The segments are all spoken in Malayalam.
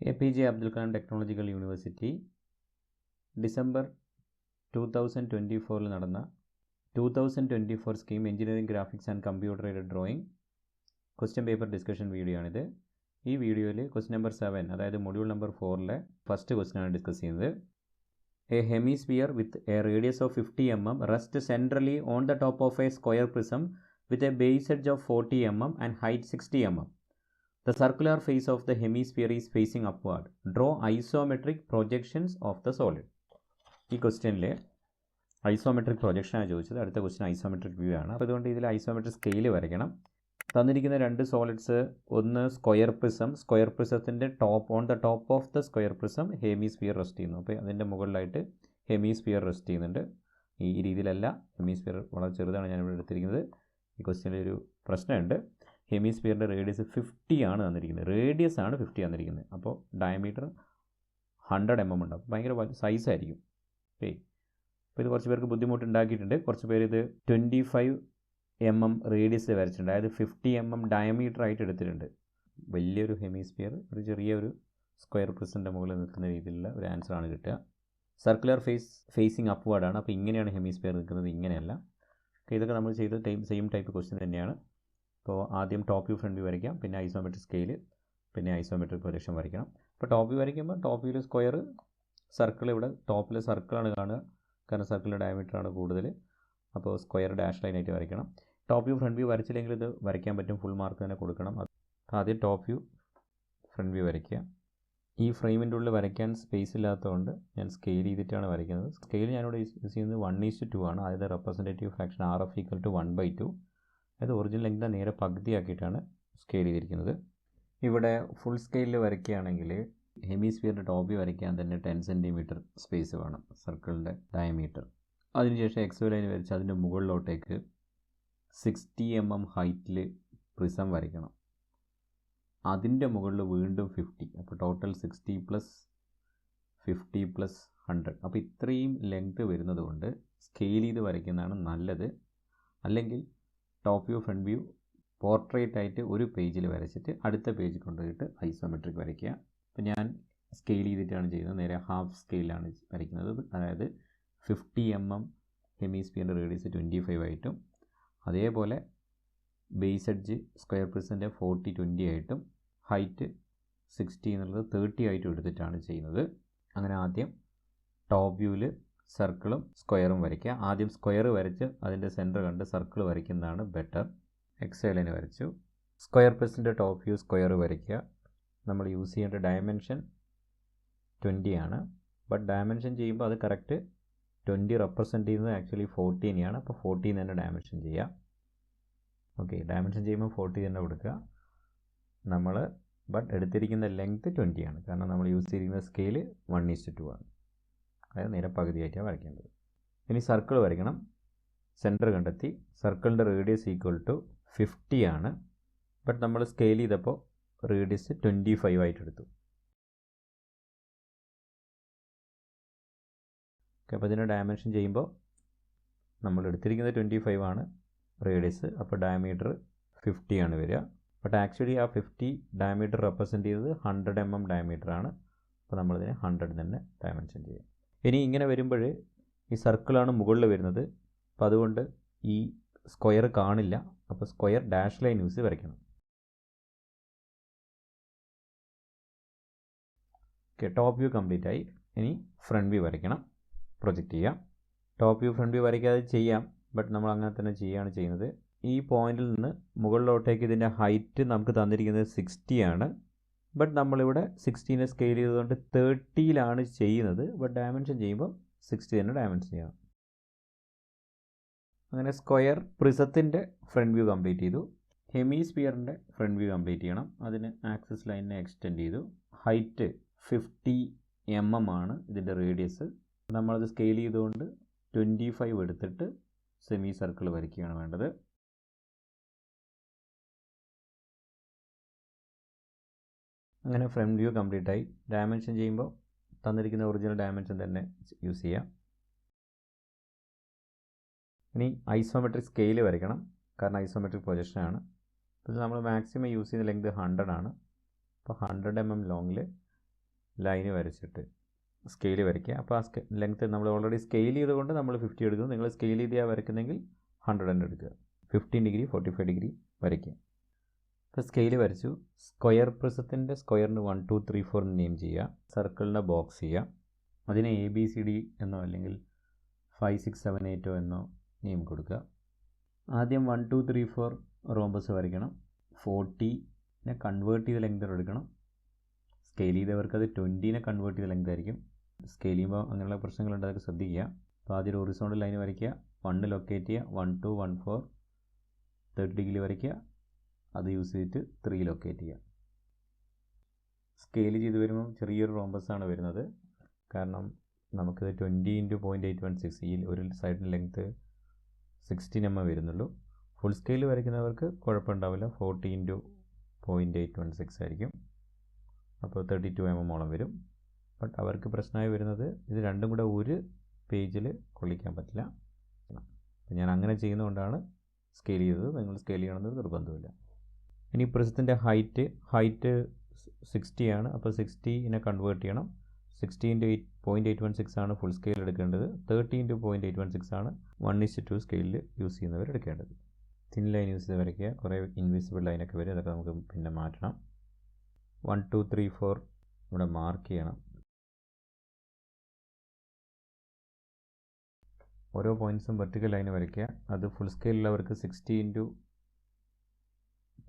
APJ Abdul Kalam Technological University December 2024 നടന്ന 2024 scheme engineering graphics and computer aided drawing question paper discussion video ആണിത്. ഈ വീഡിയോയിൽ ക്വസ്റ്റ്യൻ നമ്പർ 7 അതായത് മൊഡ്യൂൾ നമ്പർ 4 ഫസ്റ്റ് ക്വസ്റ്റ്യൻ ആണ് ഡിസ്കസ് ചെയ്യുന്നത്. A hemisphere with a radius of 50 mm rest centrally on the top of A square prism with a base edge of 40 mm and height 60 mm. The circular face of the hemisphere is facing upward. Draw isometric projections of the solid. ഈ ക്വസ്റ്റ്യനിൽ ഐസോമെട്രിക് പ്രൊജക്ഷനാണ് ചോദിച്ചത്. അടുത്ത ക്വസ്റ്റ്യൻ ഐസോമെട്രിക് വ്യൂ ആണ്. അപ്പോൾ അതുകൊണ്ട് ഇതിൽ ഐസോമെട്രിക് സ്കെയിൽ വരയ്ക്കണം. തന്നിരിക്കുന്ന രണ്ട് സോളിഡ്സ്, ഒന്ന് സ്ക്വയർ പ്രിസത്തിൻ്റെ on the top of the square prism hemisphere rest ചെയ്യുന്നു. അപ്പോൾ അതിൻ്റെ മുകളിലായിട്ട് ഹെമിസ്ഫിയർ റെസ്റ്റ് ചെയ്യുന്നുണ്ട്. ഈ രീതിയിലല്ല, ഹെമിസ്ഫിയർ വളരെ ചെറുതാണ് ഞാനിവിടെ എടുത്തിരിക്കുന്നത്. ഈ ക്വസ്റ്റ്യനിൽ ഒരു പ്രശ്നമുണ്ട്. ഹെമിസ്ഫിയറിൻ്റെ റേഡിയസ് 50 ആണ് തന്നിരിക്കുന്നത്. റേഡിയസ് ആണ് 50 തന്നിരിക്കുന്നത്. അപ്പോൾ ഡയമീറ്റർ 100 mm ഉണ്ടാവും. ഭയങ്കര സൈസായിരിക്കും. ഓക്കെ, അപ്പോൾ ഇത് കുറച്ച് പേർക്ക് ബുദ്ധിമുട്ടുണ്ടാക്കിയിട്ടുണ്ട്. കുറച്ച് പേര് ഇത് 25 mm റേഡിയസ് വരച്ചിട്ടുണ്ട്. അതായത് 50 mm ഡയമീറ്റർ ആയിട്ട് എടുത്തിട്ടുണ്ട്. വലിയൊരു ഹെമിസ്ഫിയർ ഒരു ചെറിയൊരു സ്ക്വയർ പ്രിസൻ്റെ മുകളിൽ നിൽക്കുന്ന രീതിയിലുള്ള ഒരു ആൻസറാണ് കിട്ടുക. സർക്കുലർ ഫേസിങ് അപ്വേർഡാണ്. അപ്പോൾ ഇങ്ങനെയാണ് ഹെമിസ്ഫിയർ നിൽക്കുന്നത്, ഇങ്ങനെയല്ല. ഓക്കെ, ഇതൊക്കെ നമ്മൾ ചെയ്ത സെയിം ടൈപ്പ് ക്വസ്റ്റ്യൻ തന്നെയാണ്. അപ്പോൾ ആദ്യം ടോപ്പ് വ്യൂ ഫ്രണ്ട് വ്യൂ വരയ്ക്കാം, പിന്നെ ഐസോമെട്രിക് സ്കെയിൽ, പിന്നെ ഐസോമെട്രിക് പ്രൊജക്ഷൻ വരയ്ക്കണം. അപ്പോൾ ടോപ്പ് വ്യൂ വരയ്ക്കുമ്പോൾ ടോപ്പ് വ്യൂവിൽ സ്ക്വയർ, സർക്കിൾ, ഇവിടെ ടോപ്പിൽ സർക്കിളാണ് കാണുക, കാരണം സർക്കിളിൻ്റെ ഡയമീറ്ററാണ് കൂടുതൽ. അപ്പോൾ സ്ക്വയർ ഡാഷ് ലൈനായിട്ട് വരയ്ക്കണം. ടോപ്പ് വ്യൂ ഫ്രണ്ട് വ്യൂ വരച്ചില്ലെങ്കിൽ ഇത് വരയ്ക്കാൻ പറ്റും, ഫുൾ മാർക്ക് തന്നെ കൊടുക്കണം. ആദ്യം ടോപ്പ് വ്യൂ ഫ്രണ്ട് വ്യൂ വരയ്ക്കുക. ഈ ഫ്രെയിമിൻ്റെ ഉള്ളിൽ വരയ്ക്കാൻ സ്പേസ് ഇല്ലാത്തതുകൊണ്ട് ഞാൻ സ്കെയിൽ ചെയ്തിട്ടാണ് വരയ്ക്കുന്നത്. സ്കെയിൽ ഞാനിവിടെ യൂസ് ചെയ്യുന്നത് 1:2 ആണ്. അതായത് റെപ്രസെൻറ്റേറ്റീവ് ഫ്രാക്ഷൻ RF = 1/2. അത് ഒറിജിനൽ ലെങ്ത് നേരെ പകുതിയാക്കിയിട്ടാണ് സ്കെയിൽ ചെയ്തിരിക്കുന്നത്. ഇവിടെ ഫുൾ സ്കെയിലിൽ വരയ്ക്കുകയാണെങ്കിൽ ഹെമിസ്ഫിയറിൻ്റെ ടോപ്പ് വ്യൂ വരയ്ക്കാൻ തന്നെ 10 cm സ്പേസ് വേണം, സർക്കിളിൻ്റെ ഡയമീറ്റർ. അതിനുശേഷം എക്സ് ലൈൻ വരച്ച് അതിൻ്റെ മുകളിലോട്ടേക്ക് 60 mm ഹൈറ്റിൽ പ്രിസം വരയ്ക്കണം. അതിൻ്റെ മുകളിൽ വീണ്ടും 50. അപ്പോൾ ടോട്ടൽ 60 + 50 + 100. അപ്പോൾ ഇത്രയും ലെങ്ത് വരുന്നത് കൊണ്ട് സ്കെയിൽ ചെയ്ത് വരയ്ക്കുന്നതാണ് നല്ലത്. അല്ലെങ്കിൽ top view front view portrait ആയിട്ട് ഒരു പേജിൽ വരച്ചിട്ട് അടുത്ത പേജ് കൊണ്ടുപോയിട്ട് ഐസോമെട്രിക് വരയ്ക്കുക. അപ്പോൾ ഞാൻ സ്കെയിൽ ചെയ്തിട്ടാണ് ചെയ്യുന്നത്. നേരെ ഹാഫ് സ്കെയിലാണ് വരയ്ക്കുന്നത്. അതായത് 50 mm ഹെമിസ്ഫിയറിൻ്റെ റേഡിയസ് 25 ആയിട്ടും, അതേപോലെ ബേസ് എഡ്ജ് സ്ക്വയർ പ്രിസൻ്റെ 40-20 ആയിട്ടും, ഹൈറ്റ് 60 എന്നുള്ളത് 30 ആയിട്ടും എടുത്തിട്ടാണ് ചെയ്യുന്നത്. അങ്ങനെ ആദ്യം ടോപ്പ് വ്യൂവിൽ സർക്കിളും സ്ക്വയറും വരയ്ക്കുക. ആദ്യം സ്ക്വയർ വരച്ച് അതിൻ്റെ സെൻറ്റർ കണ്ട് സർക്കിൾ വരയ്ക്കുന്നതാണ് ബെറ്റർ. എക്സ് ലൈൻ വരച്ചു. സ്ക്വയർ പ്രിസൻ്റെ ടോപ്പ് വ്യൂ സ്ക്വയർ വരയ്ക്കുക. നമ്മൾ യൂസ് ചെയ്യേണ്ട ഡയമെൻഷൻ 20 ആണ്. ബട്ട് ഡയമെൻഷൻ ചെയ്യുമ്പോൾ അത് കറക്റ്റ് 20 റെപ്രസെൻറ്റ് ചെയ്യുന്നത് ആക്ച്വലി 40 അപ്പോൾ 40 തന്നെ ഡയമെൻഷൻ ചെയ്യുക. ഓക്കെ, ഡയമെൻഷൻ ചെയ്യുമ്പോൾ 40 തന്നെ കൊടുക്കുക. നമ്മൾ ബട്ട് എടുത്തിരിക്കുന്ന ലെങ്ത്ത് 20 ആണ്, കാരണം നമ്മൾ യൂസ് ചെയ്തിരിക്കുന്ന സ്കെയിൽ 1:2 ആണ്. അതായത് നേരെ പകുതിയായിട്ടാണ് വരയ്ക്കേണ്ടത്. ഇനി സർക്കിൾ വരയ്ക്കണം. സെൻറ്റർ കണ്ടെത്തി. സർക്കിളിൻ്റെ റേഡിയസ് = 50 ആണ്. ബട്ട് നമ്മൾ സ്കെയിൽ ചെയ്തപ്പോൾ റേഡിയസ് 25 ആയിട്ട് എടുത്തു. ഓക്കെ, അപ്പോൾ ഇതിൻ്റെ ഡയമെൻഷൻ ചെയ്യുമ്പോൾ നമ്മൾ എടുത്തിരിക്കുന്നത് 25 ആണ് റേഡിയസ്. അപ്പോൾ ഡയമീറ്റർ 50 ആണ് വരിക. ബട്ട് ആക്ച്വലി ആ 50 ഡയമീറ്റർ റെപ്രസെൻറ്റ് ചെയ്തത് 100 mm ഡയമീറ്റർ ആണ്. അപ്പോൾ നമ്മളിതിനെ 100 തന്നെ ഡയമെൻഷൻ ചെയ്യാം. ഇനി ഇങ്ങനെ വരുമ്പോൾ ഈ സർക്കിളാണ് മുകളിൽ വരുന്നത്. അപ്പോൾ അതുകൊണ്ട് ഈ സ്ക്വയർ കാണില്ല. അപ്പോൾ സ്ക്വയർ ഡാഷ് ലൈൻ യൂസ് വരയ്ക്കണം. ഓക്കെ, ടോപ്പ് വ്യൂ കംപ്ലീറ്റ് ആയി. ഇനി ഫ്രണ്ട് വ്യൂ വരയ്ക്കണം, പ്രൊജക്റ്റ് ചെയ്യാം. ടോപ്പ് വ്യൂ ഫ്രണ്ട് വ്യൂ വരയ്ക്കാതെ ചെയ്യാം, ബട്ട് നമ്മൾ അങ്ങനെ തന്നെ ചെയ്യുന്നത്. ഈ പോയിന്റിൽ നിന്ന് മുകളിലോട്ടേക്ക് ഇതിൻ്റെ ഹൈറ്റ് നമുക്ക് തന്നിരിക്കുന്നത് 60 ആണ്. ബട്ട് നമ്മളിവിടെ 60 സ്കെയിൽ ചെയ്തുകൊണ്ട് 30 ചെയ്യുന്നത്. ബട്ട് ഡയമെൻഷൻ ചെയ്യുമ്പോൾ 60 തന്നെ ഡയമെൻഷൻ ചെയ്യണം. അങ്ങനെ സ്ക്വയർ പ്രിസത്തിൻ്റെ ഫ്രണ്ട് വ്യൂ കംപ്ലീറ്റ് ചെയ്തു. ഹെമിസ്ഫിയറിൻ്റെ ഫ്രണ്ട് വ്യൂ കംപ്ലീറ്റ് ചെയ്യണം. അതിന് ആക്സിസ് ലൈനിനെ എക്സ്റ്റെൻഡ് ചെയ്തു. ഹൈറ്റ് 50 mm ആണ് ഇതിൻ്റെ റേഡിയസ്. നമ്മളത് സ്കെയിൽ ചെയ്തുകൊണ്ട് 25 എടുത്തിട്ട് സെമി സർക്കിൾ വരയ്ക്കുകയാണ് വേണ്ടത്. അങ്ങനെ ഫ്രണ്ട് വ്യൂ കംപ്ലീറ്റ് ആയി. ഡയമെൻഷൻ ചെയ്യുമ്പോൾ തന്നിരിക്കുന്ന ഒറിജിനൽ ഡയമെൻഷൻ തന്നെ യൂസ് ചെയ്യാം. ഇനി ഐസോമെട്രിക് സ്കെയിൽ വരയ്ക്കണം, കാരണം ഐസോമെട്രിക് പ്രൊജക്ഷനാണ്. അപ്പോൾ നമ്മൾ മാക്സിമം യൂസ് ചെയ്യുന്ന ലെങ്ത് 100 ആണ്. അപ്പോൾ 100 mm ലോങ്ങിൽ ലൈന് വരച്ചിട്ട് സ്കെയിൽ വരയ്ക്കുക. അപ്പോൾ ആ ലെങ്ത്ത് നമ്മൾ ഓൾറെഡി സ്കെയിൽ ചെയ്തുകൊണ്ട് നമ്മൾ 50 എടുക്കുന്നു. നിങ്ങൾ സ്കെയിൽ ചെയ്താൽ വരയ്ക്കുന്നെങ്കിൽ 100 എടുക്കുക. 15 ഡിഗ്രി 45 ഡിഗ്രി വരയ്ക്കുക. ഇപ്പോൾ സ്കെയിൽ വരച്ചു. സ്ക്വയർ പ്രിസത്തിൻ്റെ സ്ക്വയറിന് 1 2 3 4 നെയിം ചെയ്യുക. സർക്കിളിനെ ബോക്സ് ചെയ്യുക. അതിനെ ABCD എന്നോ അല്ലെങ്കിൽ 5 6 7 8 എന്നോ നെയിം കൊടുക്കുക. ആദ്യം 1 2 3 4 റോംബസ് വരയ്ക്കണം. 40നെ കൺവേർട്ട് ചെയ്ത ലെങ്ത് എടുക്കണം. സ്കെയിൽ ചെയ്തവർക്ക് അത് 20നെ കൺവേർട്ട് ചെയ്ത ലെങ്ത് ആയിരിക്കും. സ്കെയിൽ ചെയ്യുമ്പോൾ അങ്ങനെയുള്ള പ്രശ്നങ്ങളുണ്ട്, അതൊക്കെ ശ്രദ്ധിക്കുക. അപ്പോൾ ആദ്യം ഒരു ഹൊറിസോണ്ടൽ ലൈൻ വരയ്ക്കുക. 1 ലൊക്കേറ്റ് ചെയ്യുക. 1 2 1 4 30 ഡിഗ്രി വരയ്ക്കുക. അത് യൂസ് ചെയ്തിട്ട് 3 ലൊക്കേറ്റ് ചെയ്യുക. സ്കെയിൽ ചെയ്ത് വരുമ്പോൾ ചെറിയൊരു റോംബസാണ് വരുന്നത്. കാരണം നമുക്ക് 20 × 0.816 ഈ ഒരു സൈഡിൻ്റെ ലെങ്ത്ത് 16 mm വരുന്നുള്ളൂ. ഫുൾ സ്കെയിൽ വരയ്ക്കുന്നവർക്ക് കുഴപ്പമുണ്ടാവില്ല. 40 × 0.816 ആയിരിക്കും. അപ്പോൾ 32 mm വരും. ബട്ട് അവർക്ക് പ്രശ്നമായി വരുന്നത് ഇത് രണ്ടും കൂടെ ഒരു പേജിൽ കൊള്ളിക്കാൻ പറ്റില്ല. ഞാൻ അങ്ങനെ ചെയ്യുന്നതുകൊണ്ടാണ് സ്കെയിൽ ചെയ്തത്. നിങ്ങൾ സ്കെയിൽ ചെയ്യണമെന്നൊരു നിർബന്ധമില്ല. ഇനി പ്രിസത്തിൻ്റെ ഹൈറ്റ് 60 ആണ്. അപ്പോൾ 60നെ കൺവേർട്ട് ചെയ്യണം. 60 × 0.816 ആണ് ഫുൾ സ്കെയിൽ എടുക്കേണ്ടത്. 30 × 0.816 ആണ് 1:2 സ്കെയിലിൽ യൂസ് ചെയ്യുന്നവർ എടുക്കേണ്ടത്. തിൻ ലൈൻ യൂസ് ചെയ്ത് വരയ്ക്കുക. കുറേ ഇൻവിസിബിൾ ലൈനൊക്കെ വരും. അതൊക്കെ നമുക്ക് പിന്നെ മാറ്റണം. 1 2 3 4 ഇവിടെ മാർക്ക് ചെയ്യണം. ഓരോ പോയിൻറ്റ്സും വെർട്ടിക്കൽ ലൈൻ വരയ്ക്കുക. അത് ഫുൾ സ്കെയിലുള്ളവർക്ക് 60 ×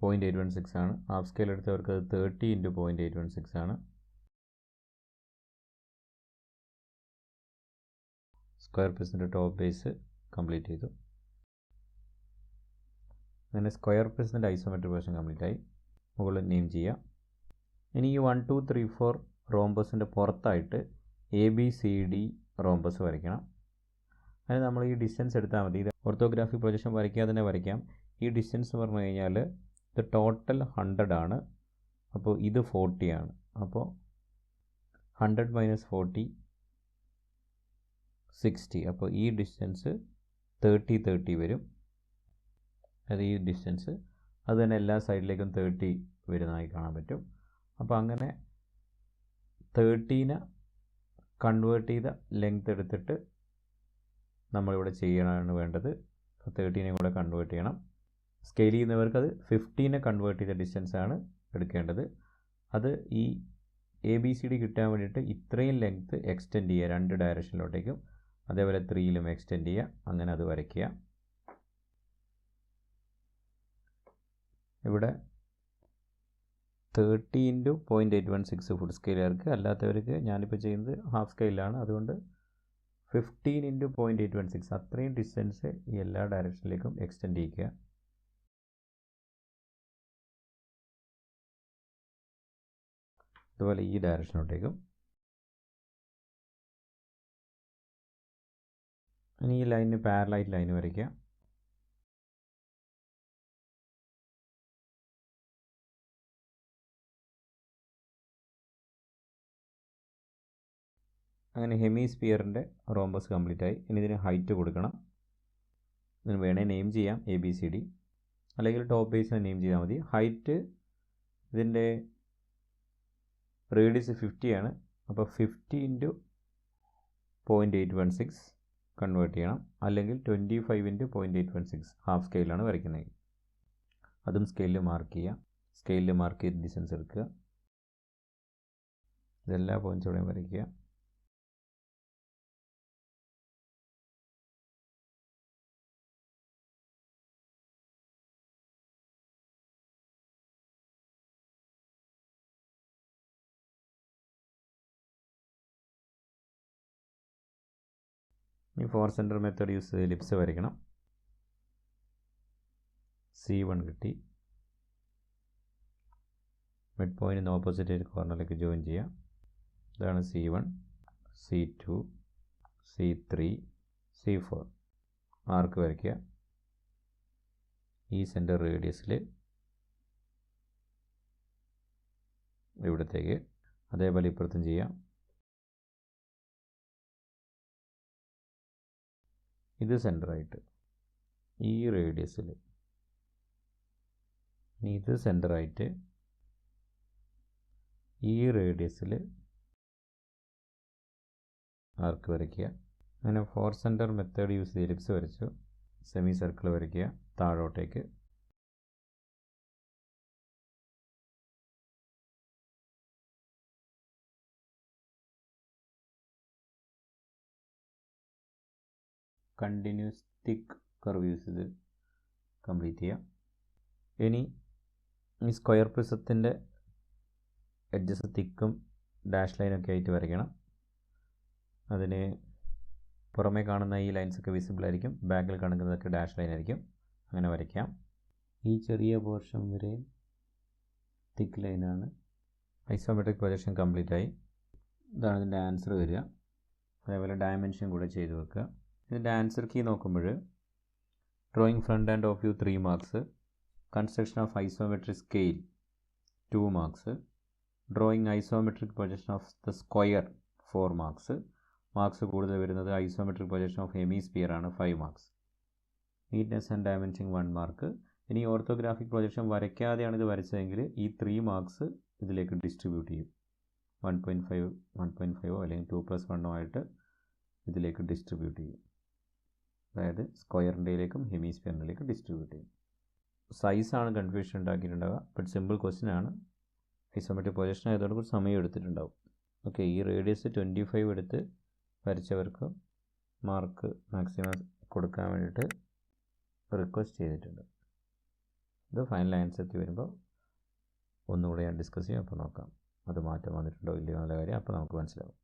0.816 ആണ്. ഹാഫ് സ്കെയിൽ എടുത്തവർക്ക് അത് 30 × 0.816 ആണ്. സ്ക്വയർ പ്രിസത്തിൻ്റെ ടോപ്പ് ബേസ് കംപ്ലീറ്റ് ചെയ്തു. അങ്ങനെ സ്ക്വയർ പ്രിസത്തിൻ്റെ ഐസോമെട്രിക് വേർഷൻ കംപ്ലീറ്റ് ആയി. മുകളിൽ നെയിം ചെയ്യുക. ഇനി ഈ 1 2 3 4 റോംബസിൻ്റെ പുറത്തായിട്ട് ABCD റോംബസ് വരയ്ക്കണം. അതിന് നമ്മൾ ഈ ഡിസ്റ്റൻസ് എടുത്താൽ മതി. ഇത് ഓർത്തോഗ്രാഫിക് പ്രൊജക്ഷൻ വരയ്ക്കാതെ തന്നെ വരയ്ക്കാം. ഈ ഡിസ്റ്റൻസ് എന്ന് പറഞ്ഞു കഴിഞ്ഞാൽ ഇത് ടോട്ടൽ 100 ആണ്. അപ്പോൾ ഇത് 40 ആണ്. അപ്പോൾ 100 - 40 60. അപ്പോൾ ഈ ഡിസ്റ്റൻസ് 30 30 വരും. അത് ഈ ഡിസ്റ്റൻസ് അത് തന്നെ എല്ലാ സൈഡിലേക്കും 30 വരുന്നതായി കാണാൻ പറ്റും. അപ്പോൾ അങ്ങനെ 30നെ കൺവേർട്ട് ചെയ്ത ലെങ്ത് എടുത്തിട്ട് നമ്മളിവിടെ ചെയ്യണമാണ് വേണ്ടത്. 30നെ കൂടെ കൺവേർട്ട് ചെയ്യണം. സ്കെയിൽ ചെയ്യുന്നവർക്ക് അത് 15നെ കൺവേർട്ട് ചെയ്ത ഡിസ്റ്റൻസാണ് എടുക്കേണ്ടത്. അത് ഈ ABCD കിട്ടാൻ വേണ്ടിയിട്ട് ഇത്രയും ലെങ്ത്ത് എക്സ്റ്റെൻഡ് ചെയ്യുക 2 ഡയറക്ഷനിലോട്ടേക്കും. അതേപോലെ 3ലും എക്സ്റ്റെൻഡ് ചെയ്യുക. അങ്ങനെ അത് വരയ്ക്കുക. ഇവിടെ 30 × 0.816 ഫുൾ സ്കെയിലുകാർക്ക്, അല്ലാത്തവർക്ക് ഞാനിപ്പോൾ ചെയ്യുന്നത് ഹാഫ് സ്കെയിലാണ്. അതുകൊണ്ട് 15 × 0.816 അത്രയും ഡിസ്റ്റൻസ് ഈ എല്ലാ ഡയറക്ഷനിലേക്കും എക്സ്റ്റെൻഡ് ചെയ്യുക. അതുപോലെ ഈ ഡയറക്ഷനിലോട്ടേക്കും. ഇനി ഈ ലൈനിന് പാരലായിട്ട് ലൈൻ വരയ്ക്കുക. അങ്ങനെ ഹെമിസ്ഫിയറിൻ്റെ റോംബസ് കംപ്ലീറ്റ് ആയി. ഇനി ഇതിന് ഹൈറ്റ് കൊടുക്കണം. ഇതിന് വേണേൽ നെയിം ചെയ്യാം ABCD, അല്ലെങ്കിൽ ടോപ്പ് ബേസിനെ നെയിം ചെയ്താൽ മതി. ഹൈറ്റ് ഇതിൻ്റെ റേഡിയസ് 50 ആണ്. അപ്പോൾ 50 × 0.816 കൺവേർട്ട് ചെയ്യണം. അല്ലെങ്കിൽ 25 × 0.816 ഹാഫ് സ്കെയിലാണ് വരയ്ക്കുന്നത്. അതും സ്കെയിലിൽ മാർക്ക് ചെയ്യുക. സ്കെയിലിൽ മാർക്ക് ചെയ്ത് ഡിസ്റ്റൻസ് എടുക്കുക. ഇതെല്ലാ പോയിൻറ്റ്സോടെയും വരയ്ക്കുക. ഈ 4 സെൻറ്റർ മെത്തേഡ് യൂസ് ചെയ്ത് എലിപ്സ് വരയ്ക്കണം. C1 കിട്ടി. മിഡ് പോയിൻറ്റിന് ഓപ്പോസിറ്റ് ഒരു കോർണറിലേക്ക് ജോയിൻ ചെയ്യാം. ഇതാണ് C1, C2, C3, C4. ആർക്ക് വരയ്ക്കുക. ഈ സെൻറ്റർ റേഡിയസിൽ ഇവിടത്തേക്ക്, അതേപോലെ ഇപ്പുറത്തും ചെയ്യാം. ഇത് സെൻറ്ററായിട്ട് ഈ റേഡിയസിൽ, ഇത് സെൻറ്ററായിട്ട് ഈ റേഡിയസിൽ ആർക്ക് വരയ്ക്കുക. അങ്ങനെ 4 സെൻറ്റർ മെത്തേഡ് യൂസ് ചെയ്ത് എലിപ്സ് വരച്ചു. സെമി സർക്കിൾ വരയ്ക്കുക താഴോട്ടേക്ക്. കണ്ടിന്യൂസ് തിക്ക് കർവ് യൂസ് ചെയ്ത് കംപ്ലീറ്റ് ചെയ്യുക. ഇനി ഈ സ്ക്വയർ പ്രിസത്തിൻ്റെ എഡ്ജസ് തിക്കും ഡാഷ് ലൈനൊക്കെ ആയിട്ട് വരയ്ക്കണം. അതിന് പുറമേ കാണുന്ന ഈ ലൈൻസൊക്കെ വിസിബിൾ ആയിരിക്കും, ബാക്കിൽ കാണുന്നതൊക്കെ ഡാഷ് ലൈൻ ആയിരിക്കും. അങ്ങനെ വരയ്ക്കാം. ഈ ചെറിയ പോർഷൻ വരെ തിക്ക് ലൈനാണ്. ഐസോമെട്രിക് പ്രൊജക്ഷൻ കംപ്ലീറ്റ് ആയി. ഇതാണ് ഇതിൻ്റെ ആൻസർ വരിക. അതേപോലെ ഡയമെൻഷൻ കൂടെ ചെയ്ത് വെക്കുക. ഇതിൻ്റെ ആൻസർ കീ നോക്കുമ്പോൾ drawing front and of view 3 marks, construction of isometric scale 2 marks, drawing isometric projection of the square 4 marks. Marks കൂടുതൽ വരുന്നത് ഐസോമെട്രിക് പ്രൊജക്ഷൻ ഓഫ് ഹെമിസ്ഫിയർ ആണ് 5 മാർക്സ്. Neatness and dimension 1 mark. ഇനി ഓർത്തോഗ്രാഫിക് പ്രൊജക്ഷൻ വരയ്ക്കാതെയാണ് ഇത് വരച്ചതെങ്കിൽ ഈ 3 മാർക്സ് ഇതിലേക്ക് ഡിസ്ട്രിബ്യൂട്ട് ചെയ്യും. 1.5 അല്ലെങ്കിൽ 2+1 ആയിട്ട് ഇതിലേക്ക് ഡിസ്ട്രിബ്യൂട്ട് ചെയ്യും. അതായത് സ്ക്വയറിൻ്റെയിലേക്കും ഹെമിസ്ഫിയറിൻ്റെയിലേക്കും ഡിസ്ട്രിബ്യൂട്ട് ചെയ്യും. സൈസാണ് കൺഫ്യൂഷൻ ഉണ്ടാക്കിയിട്ടുണ്ടാവുക. ബട്ട് സിമ്പിൾ ക്വസ്റ്റ്യൻ ആണ്. ഐസോമെട്രിക് പ്രൊജക്ഷൻ ആയതുകൊണ്ട് കുറച്ച് സമയം എടുത്തിട്ടുണ്ടാവും. ഓക്കെ, ഈ റേഡിയസ് 25 എടുത്ത് വരച്ചവർക്ക് മാർക്ക് മാക്സിമം കൊടുക്കാൻ വേണ്ടിയിട്ട് റിക്വസ്റ്റ് ചെയ്തിട്ടുണ്ട്. ഇത് ഫൈനൽ ആൻസർ എത്തി വരുമ്പോൾ ഒന്നുകൂടെ ഞാൻ ഡിസ്കസ് ചെയ്യും. അപ്പോൾ നോക്കാം അത് മാറ്റം വന്നിട്ടുണ്ടോ ഇല്ലയോ എന്നുള്ള കാര്യം അപ്പോൾ നമുക്ക് മനസ്സിലാവും.